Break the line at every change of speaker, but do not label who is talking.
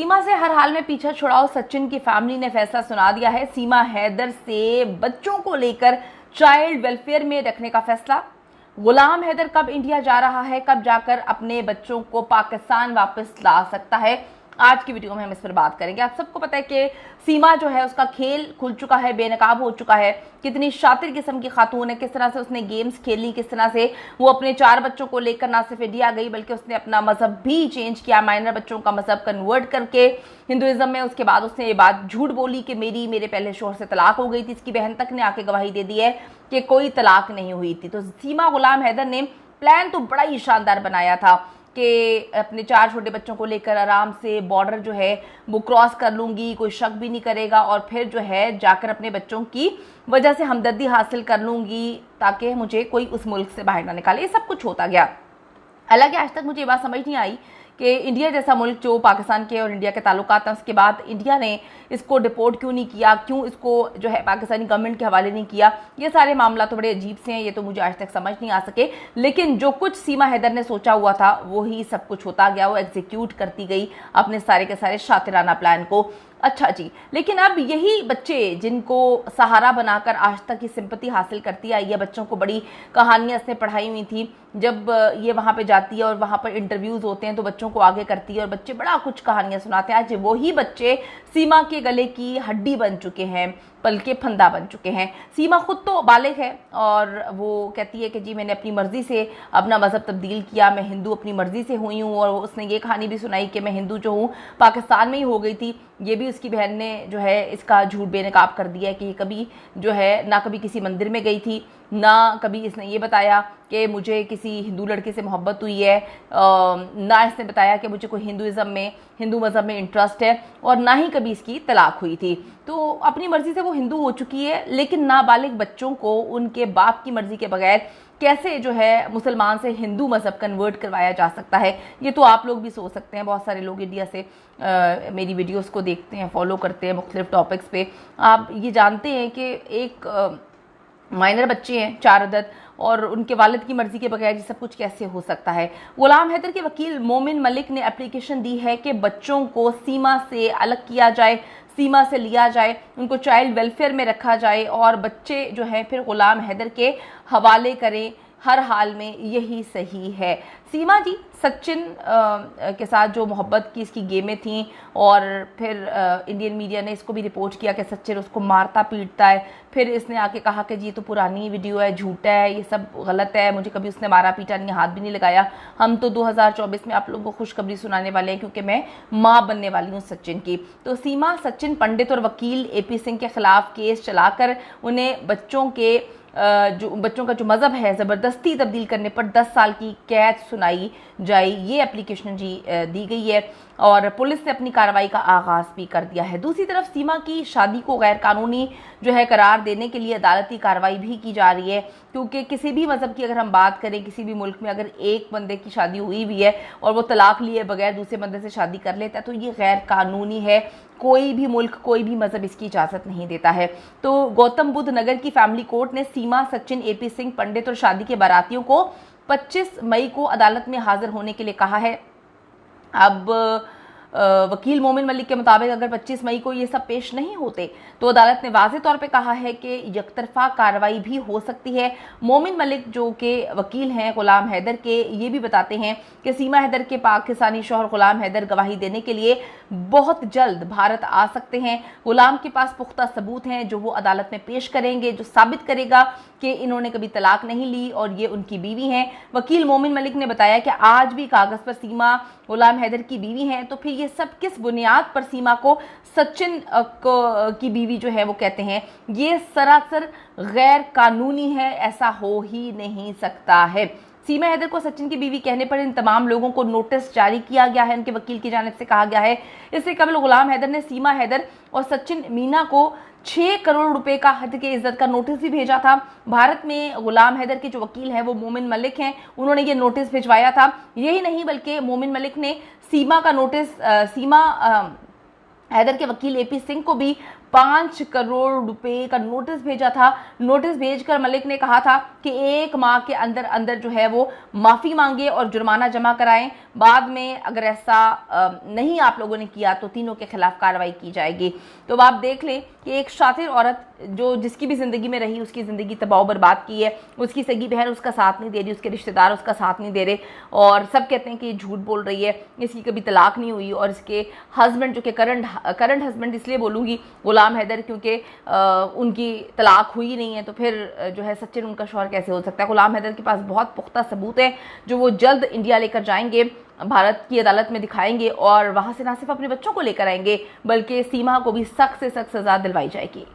सीमा से हर हाल में पीछा छुड़ाओ, सचिन की फैमिली ने फैसला सुना दिया है। सीमा हैदर से बच्चों को लेकर चाइल्ड वेलफेयर में रखने का फैसला। गुलाम हैदर कब इंडिया जा रहा है, कब जाकर अपने बच्चों को पाकिस्तान वापस ला सकता है, आज की वीडियो में हम इस पर बात करेंगे। आप सबको पता है कि सीमा जो है उसका खेल खुल चुका है, बेनकाब हो चुका है। कितनी शातिर किस्म की खातून है, किस तरह से उसने गेम्स खेली, किस तरह से वो अपने 4 बच्चों को लेकर ना सिर्फ इंडिया गई बल्कि उसने अपना मजहब भी चेंज किया, माइनर बच्चों का मजहब कन्वर्ट करके हिंदुइज्म में। उसके बाद उसने ये बात झूठ बोली कि मेरे पहले शोहर से तलाक हो गई थी। इसकी बहन तक ने आके गवाही दे दी है कि कोई तलाक नहीं हुई थी। तो सीमा गुलाम हैदर ने प्लान तो बड़ा ही शानदार बनाया था कि अपने 4 छोटे बच्चों को लेकर आराम से बॉर्डर जो है वो क्रॉस कर लूंगी, कोई शक भी नहीं करेगा, और फिर जो है जाकर अपने बच्चों की वजह से हमदर्दी हासिल कर लूंगी ताकि मुझे कोई उस मुल्क से बाहर ना निकाले। ये सब कुछ होता गया। हालांकि आज तक मुझे ये बात समझ नहीं आई कि इंडिया जैसा मुल्क जो पाकिस्तान के और इंडिया के ताल्लुकात हैं, उसके बाद इंडिया ने इसको डिपोर्ट क्यों नहीं किया, क्यों इसको जो है पाकिस्तानी गवर्नमेंट के हवाले नहीं किया। ये सारे मामला तो बड़े अजीब से हैं, ये तो मुझे आज तक समझ नहीं आ सके। लेकिन जो कुछ सीमा हैदर ने सोचा हुआ था वही सब कुछ होता गया, वो एग्जीक्यूट करती गई अपने सारे के सारे शातिराना प्लान को। अच्छा जी, लेकिन अब यही बच्चे जिनको सहारा बनाकर आज तक की सिंपैथी हासिल करती आई है, बच्चों को बड़ी कहानियां इसने पढ़ाई हुई थी। जब ये वहाँ पे जाती है और वहाँ पर इंटरव्यूज होते हैं तो बच्चों को आगे करती है और बच्चे बड़ा कुछ कहानियां सुनाते हैं। आज वही बच्चे सीमा के गले की हड्डी बन चुके हैं, पल के फंदा बन चुके हैं। सीमा खुद तो बालिग है और वो कहती है कि जी मैंने अपनी मर्जी से अपना मजहब तब्दील किया, मैं हिंदू अपनी मर्जी से हुई हूँ। और उसने ये कहानी भी सुनाई कि मैं हिंदू जो हूँ पाकिस्तान में ही हो गई थी। ये भी उसकी बहन ने जो है इसका झूठ बेनकाब कर दिया है कि कभी जो है ना कभी किसी मंदिर में गई थी, ना कभी इसने ये बताया कि मुझे किसी हिंदू लड़के से मोहब्बत हुई है, ना इसने बताया कि मुझे कोई हिंदू मज़हब में इंटरेस्ट है, और ना ही कभी इसकी तलाक हुई थी। तो अपनी मर्जी से वो हिंदू हो चुकी है। लेकिन नाबालिग बच्चों को उनके बाप की मर्जी के बगैर कैसे जो है मुसलमान से हिंदू मज़हब कन्वर्ट करवाया जा सकता है, ये तो आप लोग भी सोच सकते हैं। बहुत सारे लोग इंडिया से मेरी वीडियोस को देखते हैं, फॉलो करते हैं मुख्तलिफ टॉपिक्स पे। आप ये जानते हैं कि एक माइनर बच्चे हैं 4 अदद, और उनके वालिद की मर्जी के बगैर ये सब कुछ कैसे हो सकता है। गुलाम हैदर के वकील मोमिन मलिक ने एप्लीकेशन दी है कि बच्चों को सीमा से अलग किया जाए, सीमा से लिया जाए, उनको चाइल्ड वेलफेयर में रखा जाए और बच्चे जो हैं फिर गुलाम हैदर के हवाले करें। हर हाल में यही सही है। सीमा जी सचिन के साथ जो मोहब्बत की इसकी गेमें थीं, और फिर इंडियन मीडिया ने इसको भी रिपोर्ट किया कि सचिन उसको मारता पीटता है। फिर इसने आके कहा कि जी तो पुरानी वीडियो है, झूठा है, ये सब गलत है, मुझे कभी उसने मारा पीटा नहीं, हाथ भी नहीं लगाया। हम तो 2024 में आप लोगों को खुशखबरी सुनाने वाले हैं क्योंकि मैं माँ बनने वाली हूँ सचिन की। तो सीमा सचिन पंडित और वकील AP सिंह के खिलाफ केस चलाकर उन्हें बच्चों का जो मजहब है ज़बरदस्ती तब्दील करने पर 10 साल की कैद सुनाई जाए, ये एप्लीकेशन जी दी गई है और पुलिस ने अपनी कार्रवाई का आगाज़ भी कर दिया है। दूसरी तरफ सीमा की शादी को गैर कानूनी जो है करार देने के लिए अदालती कार्रवाई भी की जा रही है, क्योंकि किसी भी मज़हब की अगर हम बात करें, किसी भी मुल्क में अगर एक बंदे की शादी हुई भी है और वो तलाक लिए बगैर दूसरे बंदे से शादी कर लेता है तो ये गैर कानूनी है। कोई भी मुल्क, कोई भी मज़हब इसकी इजाज़त नहीं देता है। तो गौतम बुद्ध नगर की फैमिली कोर्ट ने सीमा, सचिन, AP सिंह पंडित और शादी के बारातियों को 25 मई को अदालत में हाजिर होने के लिए कहा है। अब वकील मोमिन मलिक के मुताबिक अगर 25 मई को ये सब पेश नहीं होते तो अदालत ने वाज़ेह तौर पे कहा है कि यकतरफा कार्रवाई भी हो सकती है। मोमिन मलिक जो कि वकील हैं गुलाम हैदर के, ये भी बताते हैं कि सीमा हैदर के पाकिस्तानी शौहर गुलाम हैदर गवाही देने के लिए बहुत जल्द भारत आ सकते हैं। गुलाम के पास पुख्ता सबूत हैं जो वो अदालत में पेश करेंगे, जो साबित करेगा कि इन्होंने कभी तलाक नहीं ली और ये उनकी बीवी हैं। वकील मोमिन मलिक ने बताया कि आज भी कागज़ पर सीमा गुलाम हैदर की बीवी हैं, तो फिर ये सब किस बुनियाद पर सीमा को सचिन की बीवी जो है वो कहते हैं, ये सरासर गैर कानूनी है, ऐसा हो ही नहीं सकता है। सीमा हैदर को सचिन की बीवी कहने पर इन तमाम लोगों को नोटिस जारी किया गया है, उनके वकील की जानिब से कहा गया है। इससे कबल गुलाम हैदर ने सीमा हैदर और सचिन मीना को 6 करोड़ रुपए का हद के इज्जत का नोटिस भी भेजा था। भारत में गुलाम हैदर के जो वकील हैं वो मोमिन मलिक हैं, उन्होंने ये नोटिस भिजवाया था। यही नहीं बल्कि मोमिन मलिक ने सीमा हैदर के वकील AP सिंह को भी 5 करोड़ रुपए का नोटिस भेजा था। नोटिस भेजकर मलिक ने कहा था कि 1 माह के अंदर अंदर जो है वो माफ़ी मांगे और जुर्माना जमा कराएं। बाद में अगर ऐसा नहीं आप लोगों ने किया तो तीनों के खिलाफ कार्रवाई की जाएगी। तो अब आप देख लें कि एक शातिर औरत जो जिसकी भी ज़िंदगी में रही, उसकी ज़िंदगी तबाह बर्बाद की है, उसकी सगी बहन उसका साथ नहीं दे रही, उसके रिश्तेदार उसका साथ नहीं दे रहे और सब कहते हैं कि झूठ बोल रही है, इसकी कभी तलाक नहीं हुई। और इसके हस्बैंड जो कि करंट हस्बैंड इसलिए बोलूँगी गुलाम हैदर, क्योंकि उनकी तलाक हुई नहीं है, तो फिर जो है सचिन उनका शौहर कैसे हो सकता है। गुलाम हैदर के पास बहुत पुख्ता सबूत है जो वो जल्द इंडिया लेकर जाएंगे, भारत की अदालत में दिखाएंगे और वहाँ से ना सिर्फ अपने बच्चों को लेकर आएंगे बल्कि सीमा को भी सख्त से सख्त सज़ा दिलवाई जाएगी।